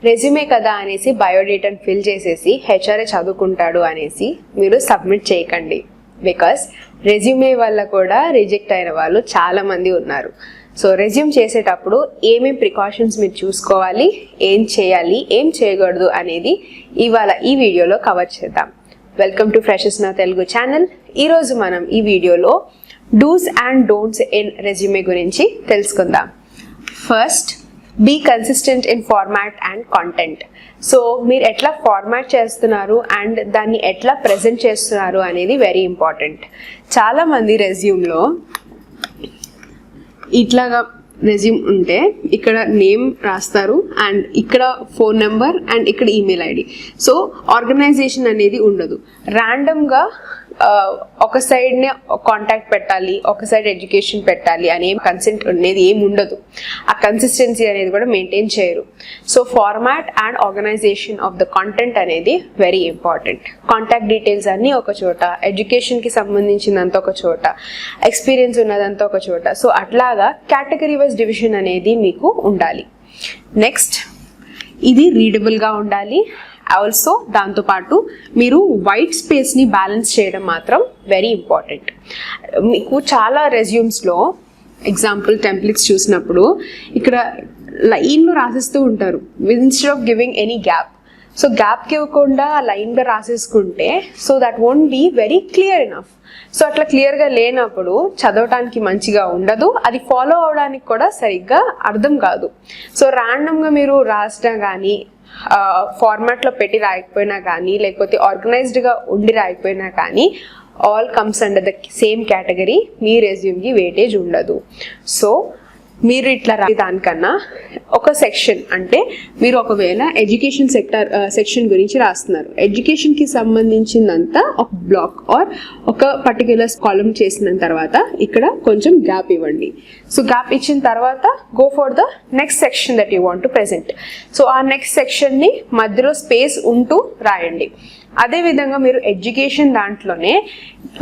Resume కదా అనేసి బయోడేటాను fill చేసేసి హెచ్ఆర్ఏ చదువుకుంటాడు అనేసి మీరు సబ్మిట్ చేయకండి. బికాస్ రెజ్యూమే వల్ల కూడా రిజెక్ట్ అయిన వాళ్ళు చాలామంది ఉన్నారు. సో రెజ్యూమ్ చేసేటప్పుడు ఏమేం ప్రికాషన్స్ మీరు చూసుకోవాలి, ఏం చేయాలి, ఏం చేయకూడదు అనేది ఇవాళ ఈ వీడియోలో కవర్ చేద్దాం. వెల్కమ్ టు ఫ్రెషర్స్ నా తెలుగు ఛానల్. ఈరోజు మనం ఈ వీడియోలో dos and don'ts in resume గురించి తెలుసుకుందాం. First, be consistent in format and content. So మీరు ఎట్లా ఫార్మాట్ చేస్తున్నారు అండ్ దాన్ని ఎట్లా ప్రజెంట్ చేస్తున్నారు అనేది వెరీ ఇంపార్టెంట్. చాలామంది రెజ్యూమ్లో ఇట్లాగా రెజ్యూమ్ ఉంటే ఇక్కడ నేమ్ రాస్తారు అండ్ ఇక్కడ ఫోన్ నెంబర్ అండ్ ఇక్కడ ఈమెయిల్ ఐడి. సో ఆర్గనైజేషన్ అనేది ఉండదు. ర్యాండమ్గా ఒక సైడ్నే కాంటాక్ట్ పెట్టాలి, ఒక సైడ్ ఎడ్యుకేషన్ పెట్టాలి అనే కన్సెంట్ అనేది ఏమి ఉండదు. ఆ కన్సిస్టెన్సీ అనేది కూడా మెయింటైన్ చేయరు. So format and organization of the content అనేది వెరీ ఇంపార్టెంట్. కాంటాక్ట్ డీటెయిల్స్ అన్నీ ఒక చోట, ఎడ్యుకేషన్కి సంబంధించినంత ఒక చోట, ఎక్స్పీరియన్స్ ఉన్నదంతా ఒక చోట. సో అట్లాగా కేటగిరీ వైజ్ డివిజన్ అనేది మీకు ఉండాలి. నెక్స్ట్, ఇది రీడబుల్గా ఉండాలి. ఆల్సో దాంతోపాటు మీరు వైట్ స్పేస్ని బ్యాలెన్స్ చేయడం మాత్రం వెరీ ఇంపార్టెంట్. మీకు చాలా రెజ్యూమ్స్లో ఎగ్జాంపుల్ టెంప్లెట్స్ చూసినప్పుడు ఇక్కడ లైన్లో రాసిస్తూ ఉంటారు instead of giving any gap. So గ్యాప్కి ఇవ్వకుండా లైన్గా రాసేసుకుంటే so that won't be very clear enough. So అట్లా క్లియర్గా లేనప్పుడు చదవటానికి మంచిగా ఉండదు, అది ఫాలో అవడానికి కూడా సరిగ్గా అర్థం కాదు. సో ర్యాండమ్గా మీరు రాసినా కానీ, ఫార్మాట్లో పెట్టి రాయకపోయినా కానీ, లేకపోతే ఆర్గనైజ్డ్గా ఉండి రాయకపోయినా కానీ all comes under the same category. మీ రెజ్యూమ్కి వెయిటేజ్ ఉండదు. సో మీరు ఇట్లా దానికన్నా ఒక సెక్షన్, అంటే మీరు ఒకవేళ ఎడ్యుకేషన్ సెక్షన్ గురించి రాస్తున్నారు, ఎడ్యుకేషన్కి సంబంధించిందంతా ఒక బ్లాక్ ఆర్ ఒక పర్టిక్యులర్ కాలమ్ చేసిన తర్వాత ఇక్కడ కొంచెం గ్యాప్ ఇవ్వండి. సో గ్యాప్ ఇచ్చిన తర్వాత go for the next section that you want to present. So ఆ నెక్స్ట్ సెక్షన్ని మధ్యలో స్పేస్ ఉంటూ రాయండి. అదేవిధంగా మీరు ఎడ్యుకేషన్ దాంట్లోనే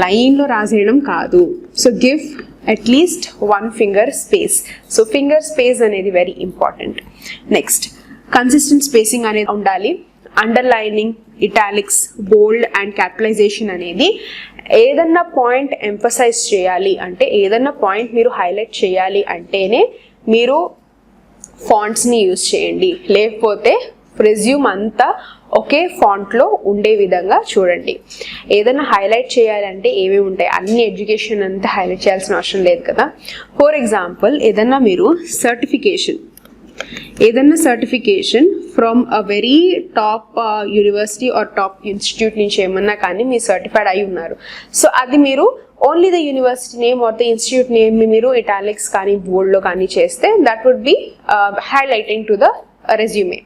లైన్లో రాసేయడం కాదు. So give at least 1 finger space. So finger space అనేది very important. Next, consistent spacing అనేది ఉండాలి. Underlining, italics, bold and capitalization అనేది ఏదన్నా పాయింట్ ఎంఫసైజ్ చేయాలి అంటే, ఏదన్నా పాయింట్ మీరు హైలైట్ చేయాలి అంటేనే మీరు ఫాంట్స్ని యూజ్ చేయండి. లేకపోతే రెజ్యూమ్ అంతా ఒకే ఫాంట్లో ఉండే విధంగా చూడండి. ఏదైనా హైలైట్ చేయాలంటే ఏమేమి ఉంటాయి, అన్ని ఎడ్యుకేషన్ అంతా హైలైట్ చేయాల్సిన అవసరం లేదు కదా. ఫర్ ఎగ్జాంపుల్, ఏదన్నా మీరు certification from a very top university or top institute నుంచి ఏమన్నా కానీ మీరు సర్టిఫైడ్ అయి ఉన్నారు. సో అది మీరు only the university name or the institute name మీరు ఇటాలిక్స్ కానీ బోల్డ్లో కానీ చేస్తే that would be highlighting to the resume.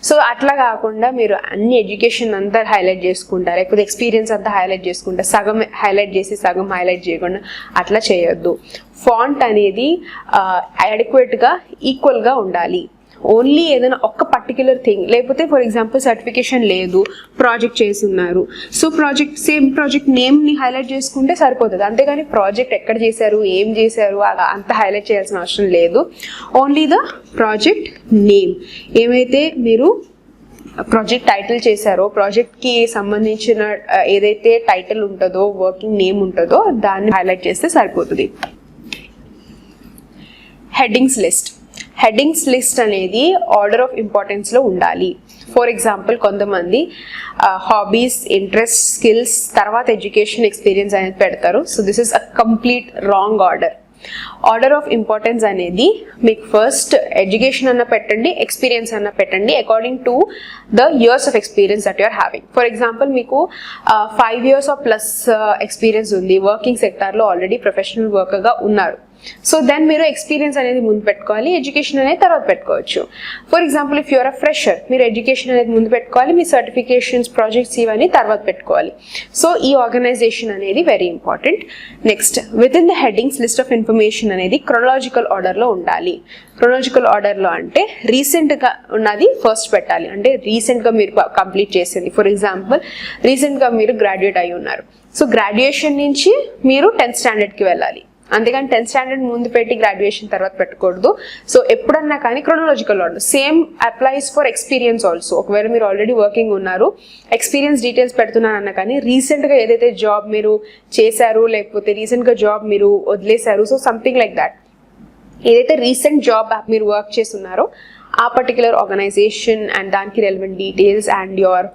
So అట్లా కాకుండా మీరు అన్ని ఎడ్యుకేషన్ అంతా హైలైట్ చేసుకుంటారు, లేకపోతే ఎక్స్పీరియన్స్ అంతా హైలైట్ చేసుకుంటారు, సగం హైలైట్ చేసి సగం హైలైట్ చేయకుండా అట్లా చేయొద్దు. ఫాంట్ అనేది అడిక్వేట్గా ఈక్వల్గా ఉండాలి. ఓన్లీ ఏదైనా ఒక్క పర్టిక్యులర్ థింగ్, లేకపోతే ఫర్ ఎగ్జాంపుల్ సర్టిఫికేషన్ లేదు, ప్రాజెక్ట్ చేసి ఉన్నారు, సో సేమ్ ప్రాజెక్ట్ నేమ్ని హైలైట్ చేసుకుంటే సరిపోతుంది. అంతేగాని ప్రాజెక్ట్ ఎక్కడ చేశారు, ఏం చేశారు అలా అంత హైలైట్ చేయాల్సిన అవసరం లేదు. ఓన్లీ ద ప్రాజెక్ట్ నేమ్, ఏమైతే మీరు ప్రాజెక్ట్ టైటిల్ చేశారో, ప్రాజెక్ట్కి సంబంధించిన ఏదైతే టైటిల్ ఉంటుందో, వర్కింగ్ నేమ్ ఉంటుందో దాన్ని హైలైట్ చేస్తే సరిపోతుంది. హెడ్డింగ్స్ లిస్ట్ అనేది ఆర్డర్ ఆఫ్ ఇంపార్టెన్స్లో ఉండాలి. ఫర్ ఎగ్జాంపుల్, కొంతమంది హాబీస్, ఇంట్రెస్ట్, స్కిల్స్, తర్వాత ఎడ్యుకేషన్, ఎక్స్పీరియన్స్ అనేది పెడతారు. So this is a complete wrong order. Order of importance అనేది మీకు ఫస్ట్ ఎడ్యుకేషన్ అన్న పెట్టండి, ఎక్స్పీరియన్స్ అన్న పెట్టండి according to the years of experience that you are having. For example, మీకు 5 years ఆఫ్ ప్లస్ ఎక్స్పీరియన్స్ ఉంది, వర్కింగ్ సెక్టార్లో ఆల్రెడీ ప్రొఫెషనల్ వర్కర్గా ఉన్నారు. సో దెన్ మీరు ఎక్స్పీరియన్స్ అనేది ముందు పెట్టుకోవాలి, ఎడ్యుకేషన్ అనేది తర్వాత పెట్టుకోవచ్చు. For example, if you're a fresher, మీరు ఎడ్యుకేషన్ అనేది ముందు పెట్టుకోవాలి, మీ సర్టిఫికేషన్స్, ప్రాజెక్ట్స్ ఇవన్నీ తర్వాత పెట్టుకోవాలి. సో ఈ ఆర్గనైజేషన్ అనేది very important. Next, with in the headings list of information అనేది క్రొనాలజికల్ ఆర్డర్లో ఉండాలి. క్రొనాలజికల్ ఆర్డర్లో అంటే రీసెంట్గా ఉన్నది ఫస్ట్ పెట్టాలి, అంటే రీసెంట్గా మీరు కంప్లీట్ చేసింది. ఫర్ ఎగ్జాంపుల్, రీసెంట్గా మీరు గ్రాడ్యుయేట్ అయి ఉన్నారు, సో గ్రాడ్యుయేషన్ నుంచి మీరు 10th standardకి వెళ్ళాలి. అంతేగాని 10th స్టాండర్డ్ ముందు పెట్టి గ్రాడ్యుయేషన్ తర్వాత పెట్టకూడదు. సో ఎప్పుడన్నా కానీ chronological order. Same applies for experience also. ఒకవేళ మీరు ఆల్రెడీ వర్కింగ్ ఉన్నారు, ఎక్స్పీరియన్స్ డీటెయిల్స్ పెడుతున్నారన్నా కానీ రీసెంట్గా ఏదైతే జాబ్ మీరు చేశారు లేకపోతే రీసెంట్గా జాబ్ మీరు వదిలేశారు, సో సంథింగ్ లైక్ దాట్, ఏదైతే రీసెంట్ జాబ్ మీరు వర్క్ చేస్తున్నారో ఆ పర్టికులర్ ఆర్గనైజేషన్ అండ్ దానికి relevant details and your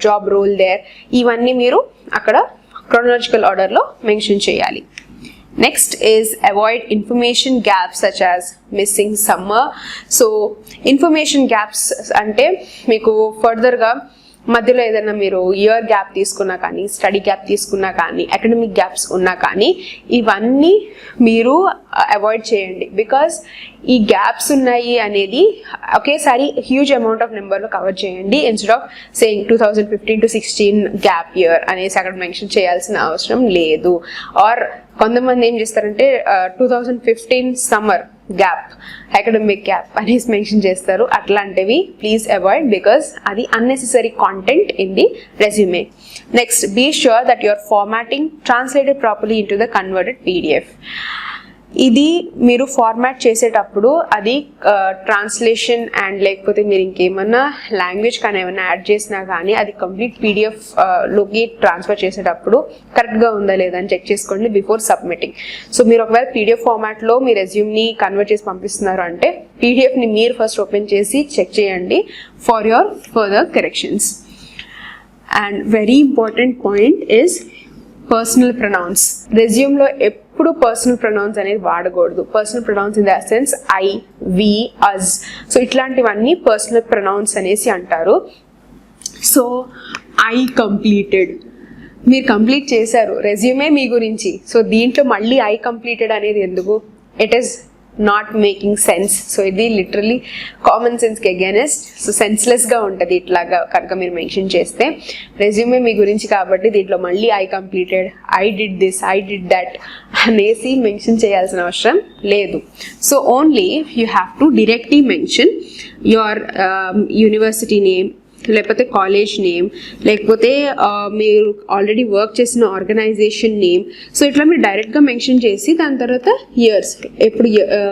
job role there, ఇవన్నీ మీరు అక్కడ క్రోనలాజికల్ ఆర్డర్లో మెన్షన్ చేయాలి. Next is avoid information gaps such as missing summer. So information gaps అంటే మీకు ఫర్దర్గా మధ్యలో ఏదైనా మీరు ఇయర్ గ్యాప్ తీసుకున్నా కానీ, స్టడీ గ్యాప్ తీసుకున్నా కానీ, అకాడమిక్ గ్యాప్స్ ఉన్నా కానీ ఇవన్నీ మీరు అవాయిడ్ చేయండి. బికాస్ ఈ గ్యాప్స్ ఉన్నాయి అనేది ఒకేసారి హ్యూజ్ అమౌంట్ ఆఫ్ నెంబర్లో కవర్ చేయండి. Instead of saying 2015 to 16 gap year అనేసి అక్కడ మెన్షన్ చేయాల్సిన అవసరం లేదు. ఆర్ కొంతమంది ఏం చేస్తారంటే 2015 సమ్మర్ గ్యాప్, అకాడమిక్ గ్యాప్ అనేసి మెన్షన్ చేస్తారు. అట్లాంటివి ప్లీజ్ అవాయిడ్ బికాస్ అది unnecessary content in the resume. Next, be sure that your formatting translated properly in to the converted PDF. ఇది మీరు ఫార్మాట్ చేసేటప్పుడు అది ట్రాన్స్లేషన్ అండ్ లేకపోతే మీరు ఇంకేమన్నా లాంగ్వేజ్ కానీ ఏమన్నా యాడ్ చేసినా కానీ అది కంప్లీట్ PDF లోకి ట్రాన్స్ఫర్ చేసేటప్పుడు కరెక్ట్గా ఉందా లేదా అని చెక్ చేసుకోండి బిఫోర్ సబ్మిటింగ్. సో మీరు ఒకవేళ PDF ఫార్మాట్లో మీ రెజ్యూమ్ని కన్వర్ట్ చేసి పంపిస్తున్నారు అంటే PDFని మీరు ఫస్ట్ ఓపెన్ చేసి చెక్ చేయండి for your further corrections. And very important point is personal pronouns. రెజ్యూమ్లో ఎప్పుడు పర్సనల్ ప్రొనౌన్స్ అనేది వాడకూడదు. Personal pronouns in the sense I, we, us, so ఇట్లాంటివన్నీ పర్సనల్ ప్రొనౌన్స్ అనేసి అంటారు. సో ఐ కంప్లీటెడ్, మీరు కంప్లీట్ చేశారు, రెజ్యూమే మీ గురించి, సో దీంట్లో మళ్ళీ ఐ కంప్లీటెడ్ అనేది ఎందుకు? It is not making sense. So ఇది లిటరలీ కామన్ సెన్స్కి అగైనెస్ట్. సో సెన్స్లెస్గా ఉంటుంది ఇట్లాగా కనుక మీరు మెన్షన్ చేస్తే. రెజ్యూమే మీ గురించి కాబట్టి దీంట్లో మళ్ళీ I completed, I did this, I did that అనేసి మెన్షన్ చేయాల్సిన అవసరం లేదు. So only you have to directly mention your university name, లేకపోతే కాలేజ్ నేమ్, లేకపోతే మీరు ఆల్రెడీ వర్క్ చేసిన ఆర్గనైజేషన్ నేమ్. సో ఇట్లా మీరు డైరెక్ట్గా మెన్షన్ చేసి దాని తర్వాత ఇయర్స్ ఎప్పుడు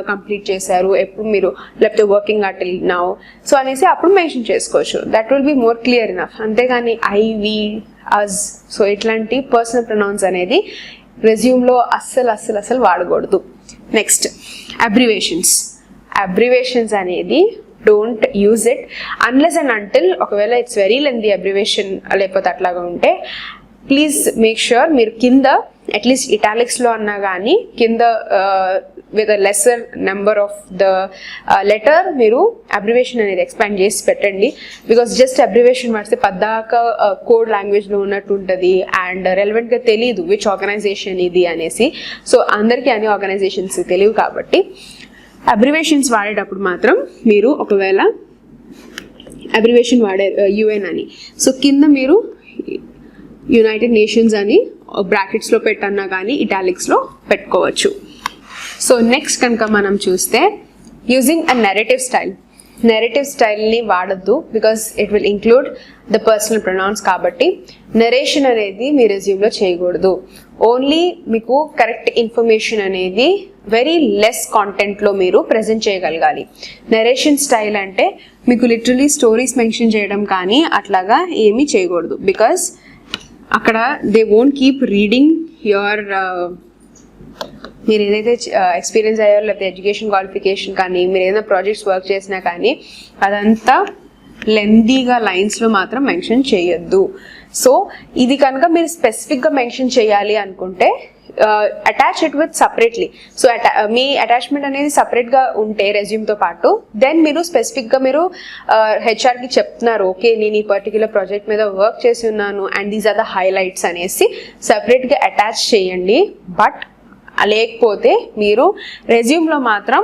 కంప్లీట్ చేశారు, ఎప్పుడు మీరు లేకపోతే వర్కింగ్ అటిల్ నౌ, సో అనేసి అప్పుడు మెన్షన్ చేసుకోవచ్చు. That will be more clear enough. అంతేగాని ఐ, వి, అజ్, సో ఇట్లాంటి పర్సనల్ ప్రొనౌన్స్ అనేది రెజ్యూమ్లో అస్సలు వాడకూడదు. Next, abbreviations. అబ్రివేషన్స్ అనేది don't use it unless and until ఒకవేళ ఇట్స్ వెరీ లెంతీ అబ్రివేషన్ లేకపోతే అట్లాగా ఉంటే ప్లీజ్ మేక్ ష్యూర్ మీరు కింద అట్లీస్ట్ ఇటాలిక్స్లో అన్నా కానీ కింద with a lesser number of the letter మీరు అబ్రివేషన్ అనేది ఎక్స్పాండ్ చేసి పెట్టండి. బికాస్ జస్ట్ అబ్రివేషన్ వాడితే పద్దాక కోడ్ లాంగ్వేజ్లో ఉన్నట్టు ఉంటుంది అండ్ రెలవెంట్గా తెలియదు విచ్ ఆర్గనైజేషన్ ఇది అనేసి. సో అందరికీ అన్ని ఆర్గనైజేషన్స్ తెలియవు కాబట్టి అబ్రివేషన్స్ వాడేటప్పుడు మాత్రం మీరు ఒకవేళ అబ్రివేషన్ UN అని, సో కింద మీరు యునైటెడ్ నేషన్స్ అని బ్రాకెట్స్లో పెట్టన్నా కానీ ఇటాలిక్స్లో పెట్టుకోవచ్చు. సో నెక్స్ట్ కనుక మనం చూస్తే using a narrative style. Narrative స్టైల్ని వాడద్దు because it will include the personal pronouns. కాబట్టి నరేషన్ అనేది మీ రెజ్యూమ్లో చేయకూడదు. ఓన్లీ మీకు కరెక్ట్ ఇన్ఫర్మేషన్ అనేది వెరీ లెస్ కాంటెంట్లో మీరు ప్రజెంట్ చేయగలగాలి. నరేషన్ స్టైల్ అంటే మీకు లిటరలీ స్టోరీస్ మెన్షన్ చేయడం కానీ అట్లాగా ఏమీ చేయకూడదు. బికాస్ అక్కడ they won't keep reading your మీరు ఏదైతే ఎక్స్పీరియన్స్ అయ్యారో లేకపోతే ఎడ్యుకేషన్ క్వాలిఫికేషన్ కానీ మీరు ఏదైనా ప్రాజెక్ట్స్ వర్క్ చేసినా కానీ అదంతా లెందీగా లైన్స్లో మాత్రం మెన్షన్ చేయొద్దు. సో ఇది కనుక మీరు స్పెసిఫిక్గా మెన్షన్ చేయాలి అనుకుంటే attach it with separately. So me attachment అనేది సపరేట్గా ఉంటే రెజ్యూమ్తో పాటు దెన్ మీరు స్పెసిఫిక్గా మీరు హెచ్ఆర్కి చెప్తున్నారు ఓకే నేను ఈ పర్టికులర్ ప్రాజెక్ట్ మీద వర్క్ చేసి ఉన్నాను and these are the highlights అనేసి సపరేట్గా అటాచ్ చేయండి. బట్ లేకపోతే మీరు రెజ్యూమ్లో మాత్రం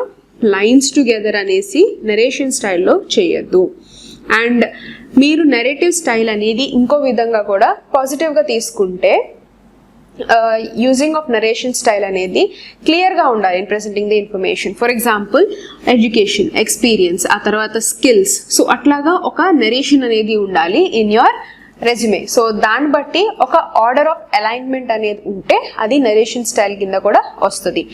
లైన్స్ టుగెదర్ అనేసి నరేషన్ స్టైల్లో చేయొద్దు. అండ్ మీరు నెరేటివ్ స్టైల్ అనేది ఇంకో విధంగా కూడా పాజిటివ్గా తీసుకుంటే యూజింగ్ ఆఫ్ నరేషన్ స్టైల్ అనేది క్లియర్గా ఉండాలి in presenting the information. For example education, experience, ఆ తర్వాత స్కిల్స్, సో అట్లాగా ఒక నరేషన్ అనేది ఉండాలి ఇన్ యువర్ రెజ్యూమే. సో దాన్ని బట్టి ఒక ఆర్డర్ ఆఫ్ అలైన్మెంట్ అనేది ఉంటే అది నరేషన్ స్టైల్ కింద కూడా వస్తుంది.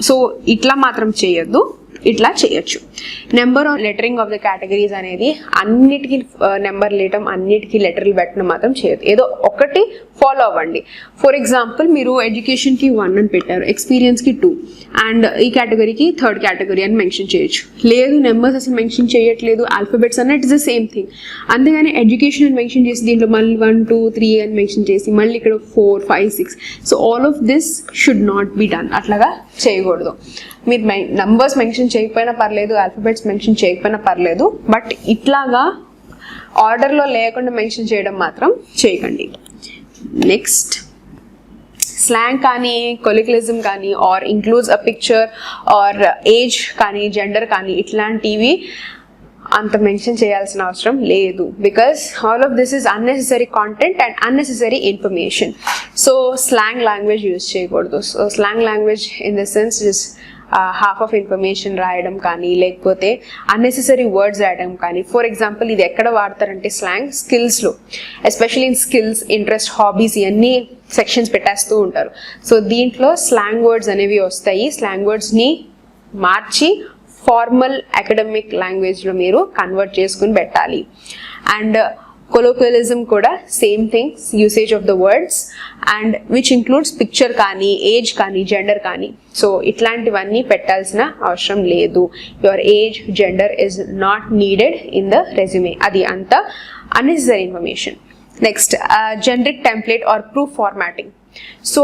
సో ఇట్లా మాత్రం చేయొద్దు, ఇట్లా చేయొచ్చు. Number on lettering of the categories అనేది అన్నిటికీ నెంబర్ లేయటం, అన్నిటికీ లెటర్లు పెట్టడం మాత్రం చేయొద్దు. ఏదో ఒకటి ఫాలో అవ్వండి. ఫర్ ఎగ్జాంపుల్ మీరు ఎడ్యుకేషన్కి 1 అని పెట్టారు, ఎక్స్పీరియన్స్కి 2 అండ్ ఈ కేటగిరీకి 3rd కేటగిరీ అని మెన్షన్ చేయొచ్చు. లేదు నెంబర్స్ అసలు మెన్షన్ చేయట్లేదు, ఆల్ఫాబెట్స్ అన్న ఇట్స్ ద సేమ్ థింగ్. అంతేగాని ఎడ్యుకేషన్ అని మెన్షన్ చేసి దీంట్లో మళ్ళీ 1, 2, 3 అని మెన్షన్ చేసి మళ్ళీ ఇక్కడ 4, 5, 6. So all of this should not be done. అట్లాగా చేయకూడదు. మీరు నంబర్స్ మెన్షన్ చేయకపోయినా పర్లేదు, ఆల్ఫాబెట్స్ మెన్షన్ చేయకపోయినా పర్లేదు, బట్ ఇట్లాగా ఆర్డర్లో లేకుండా మెన్షన్ చేయడం మాత్రం చేయకండి. నెక్స్ట్, స్లాంగ్ కానీ కొలిక్యులిజం కానీ or includes a picture or age కానీ జెండర్ కానీ ఇట్లాంటివి అంత మెన్షన్ చేయాల్సిన అవసరం లేదు. Because all of this is unnecessary content and unnecessary information. So slang language use చేయకూడదు. So slang language in the sense is half of information రాయడం కానీ లేకపోతే అన్నెసెసరీ వర్డ్స్ రాయడం కానీ. ఫర్ ఎగ్జాంపుల్ ఇది ఎక్కడ వాడతారంటే స్లాంగ్ స్కిల్స్లో, especially in skills, interest, hobbies ఇవన్నీ సెక్షన్స్ పెట్టేస్తూ ఉంటారు. సో దీంట్లో స్లాంగ్ వర్డ్స్ అనేవి వస్తాయి. స్లాంగ్ వర్డ్స్ని మార్చి ఫార్మల్ అకాడమిక్ లాంగ్వేజ్లో మీరు కన్వర్ట్ చేసుకుని పెట్టాలి. అండ్ కొలోక్యుయలిజం కూడా same things, usage of the words and which includes picture కానీ ఏజ్ కానీ జెండర్ కానీ. సో ఇట్లాంటివన్నీ పెట్టాల్సిన అవసరం లేదు. Your age, gender is not needed in the resume. అది అంత unnecessary information. Next, generic template or proof formatting. So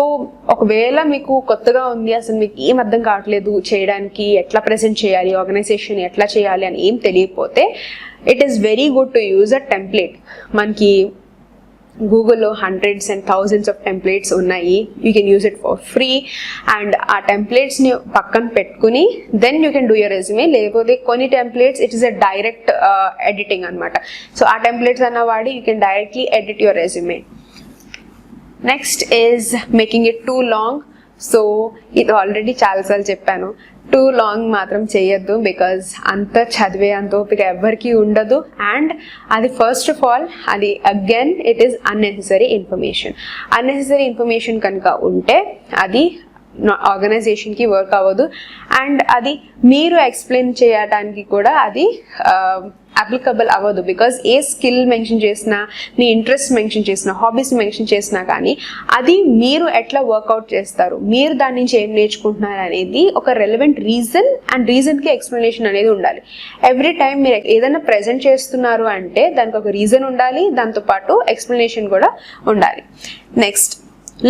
ఒకవేళ మీకు కొత్తగా ఉంది, అసలు మీకు ఏం అర్థం కావట్లేదు చేయడానికి, ఎట్లా ప్రజెంట్ చేయాలి, ఆర్గనైజేషన్ ఎట్లా చేయాలి అని ఏం తెలియకపోతే it is very good to use a template. మనకి గూగుల్లో hundreds and thousands of templates ఉన్నాయి. You can use it for free. And ఆ టెంప్లెట్స్ని పక్కన పెట్టుకుని then you can do your resume. లేకపోతే కొన్ని templates it is a direct editing అనమాట. సో ఆ టెంప్లెట్స్ అన్న వాడి you can directly edit your resume. Next is making it too long. So ఇది ఆల్రెడీ చాలాసార్లు చెప్పాను, టూ లాంగ్ మాత్రం చేయొద్దు. బికాజ్ అంత చదివే అంత ఓపిక ఎవరికి ఉండదు. అండ్ అది ఫస్ట్ ఆఫ్ ఆల్ అది again it is unnecessary information. Unnecessary information కనుక ఉంటే అది ఆర్గనైజేషన్కి వర్క్ అవ్వదు. అండ్ అది మీరు ఎక్స్ప్లెయిన్ చేయడానికి కూడా అది అప్లికబుల్ అవ్వదు. బికాజ్ ఏ స్కిల్ మెన్షన్ చేసినా, మీ ఇంట్రెస్ట్ మెన్షన్ చేసినా, హాబీస్ మెన్షన్ చేసినా కానీ అది మీరు ఎట్లా వర్కౌట్ చేస్తారు, మీరు దాని నుంచి ఏం నేర్చుకుంటున్నారు అనేది ఒక రెలవెంట్ రీజన్ అండ్ రీజన్కి ఎక్స్ప్లెనేషన్ అనేది ఉండాలి. ఎవ్రీ టైం మీరు ఏదైనా ప్రజెంట్ చేస్తున్నారు అంటే దానికి ఒక రీజన్ ఉండాలి, దాంతోపాటు ఎక్స్ప్లెనేషన్ కూడా ఉండాలి. Next,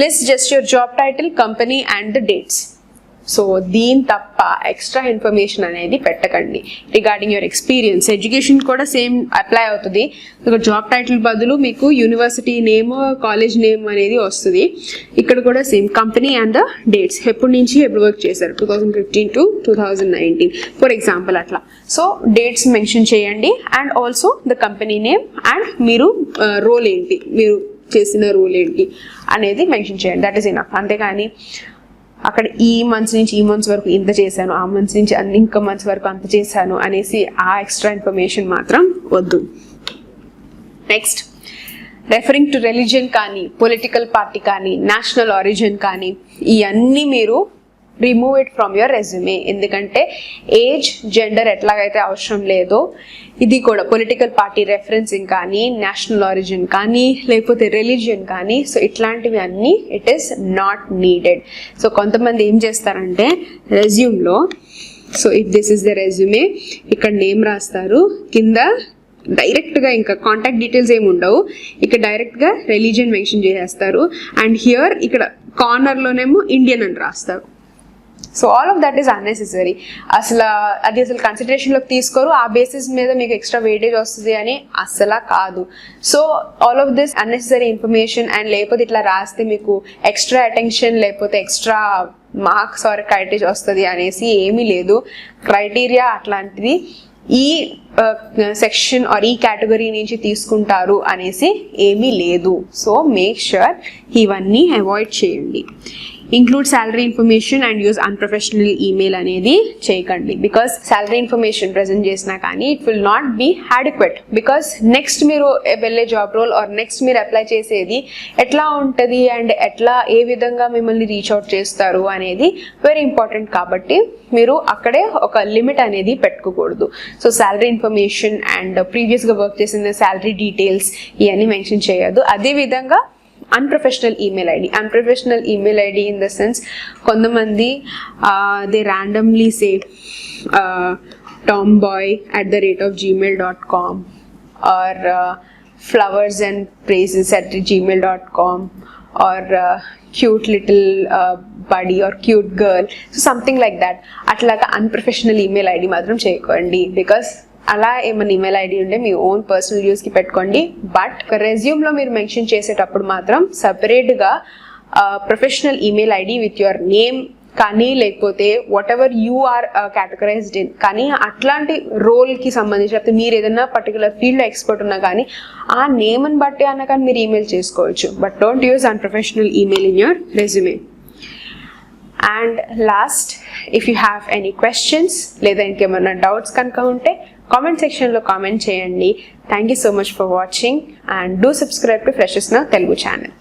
list just your job title, company and the dates. So దీని తప్ప ఎక్స్ట్రా ఇన్ఫర్మేషన్ అనేది పెట్టకండి రిగార్డింగ్ యువర్ ఎక్స్పీరియన్స్. ఎడ్యుకేషన్ కూడా సేమ్ అప్లై అవుతుంది. ఒక జాబ్ టైటిల్ బదులు మీకు యూనివర్సిటీ నేమ్, కాలేజ్ నేమ్ అనేది వస్తుంది. ఇక్కడ కూడా same company and the dates, ఎప్పటి నుంచి ఎప్పుడు వర్క్ చేశారు, 2015 to 2019 ఫర్ ఎగ్జాంపుల్ అట్లా. సో డేట్స్ మెన్షన్ చేయండి and also the company name and మీరు రోల్ ఏంటి, మీరు చేసిన రోల్ ఏంటి అనేది మెన్షన్ చేయండి. That is enough. అంతేగాని అక్కడ ఈ మంత్స్ నుంచి ఈ మంత్స్ వరకు ఇంత చేశాను, ఆ మంత్స్ నుంచి ఇంకా మంత్స్ వరకు అంత చేశాను అనేసి ఆ ఎక్స్ట్రా ఇన్ఫర్మేషన్ మాత్రం వద్దు. నెక్స్ట్, రెఫరింగ్ టు రిలీజియన్ కానీ, పొలిటికల్ పార్టీ కానీ, నేషనల్ ఆరిజిన్ కానీ ఇవన్నీ మీరు remove it from your resume. ఎందుకంటే ఏజ్, జెండర్ ఎట్లాగైతే అవసరం లేదో ఇది కూడా పొలిటికల్ పార్టీ రెఫరెన్సింగ్ కానీ, నేషనల్ ఆరిజిన్ కానీ, లేకపోతే రిలీజియన్ కానీ, సో ఇట్లాంటివి అన్నీ it is not needed. So కొంతమంది ఏం చేస్తారంటే రెజ్యూమ్లో, so if this is the resume, ఇక్కడ నేమ్ రాస్తారు, కింద డైరెక్ట్గా ఇంకా కాంటాక్ట్ డీటెయిల్స్ ఏమి ఉండవు, ఇక్కడ డైరెక్ట్గా రిలీజియన్ మెన్షన్ చేసేస్తారు. అండ్ హియర్ ఇక్కడ కార్నర్లోనేమో ఇండియన్ అని రాస్తారు. So all of that is unnecessary. అది అసలు కన్సిడరేషన్లోకి తీసుకోరు. ఆ బేసిస్ మీద మీకు ఎక్స్ట్రా వెయిటేజ్ వస్తుంది అని అసలు కాదు. So all of this unnecessary information. And లేకపోతే ఇట్లా రాస్తే మీకు ఎక్స్ట్రా అటెన్షన్ లేకపోతే ఎక్స్ట్రా మార్క్స్ ఆర్ క్రైటీరియా వస్తుంది అనేసి ఏమీ లేదు. క్రైటీరియా అట్లాంటిది ఈ సెక్షన్ ఆర్ ఈ కేటగిరీ నుంచి తీసుకుంటారు అనేసి ఏమీ లేదు. సో మేక్ ష్యూర్ ఇవన్నీ అవాయిడ్ చేయండి. Include salary information and use unprofessional email అనేది చేయకండి. బికాస్ శాలరీ ఇన్ఫర్మేషన్ ప్రెజెంట్ చేసినా కానీ it will not be adequate. Because next మీరు వెళ్ళే జాబ్ రోల్ ఆర్ నెక్స్ట్ మీరు అప్లై చేసేది ఎట్లా ఉంటుంది అండ్ ఏ విధంగా మిమ్మల్ని రీచ్ అవుట్ చేస్తారు అనేది వెరీ ఇంపార్టెంట్. కాబట్టి మీరు అక్కడే ఒక లిమిట్ అనేది పెట్టుకోకూడదు. సో శాలరీ ఇన్ఫర్మేషన్ అండ్ ప్రీవియస్గా వర్క్ చేసిన శాలరీ డీటెయిల్స్ ఇవన్నీ మెన్షన్ చేయొద్దు. అదేవిధంగా unprofessional email ID in the sense కొంతమంది దే ర్యాండమ్లీ say tomboy@gmail.com or flowersandpraises@gmail.com or cute little buddy or cute girl, so something like that. అట్లాగా అన్ప్రొఫెషనల్ ఈమెయిల్ ఐడి మాత్రం చేయకండి. బికాస్ అలా ఏమైనా ఈమెయిల్ ఐడి ఉంటే మీ ఓన్ పర్సనల్ యూస్కి పెట్టుకోండి. బట్ రెజ్యూమ్లో మీరు మెన్షన్ చేసేటప్పుడు మాత్రం సపరేట్గా professional email ID with your name కానీ లేకపోతే whatever you are categorized in కానీ అట్లాంటి రోల్కి సంబంధించి లేకపోతే మీరు ఏదైనా పర్టికులర్ ఫీల్డ్లో ఎక్స్పర్ట్ ఉన్నా కానీ ఆ నేమ్ని బట్టి అన్నా కానీ మీరు ఈమెయిల్ చేసుకోవచ్చు. But don't use unprofessional email in your resume. And last, if you have any questions లేదా ఇంకేమైనా డౌట్స్ కనుక ఉంటే కామెంట్ సెక్షన్లో కామెంట్ చేయండి. Thank you so much for watching and do subscribe to freshers now Telugu channel.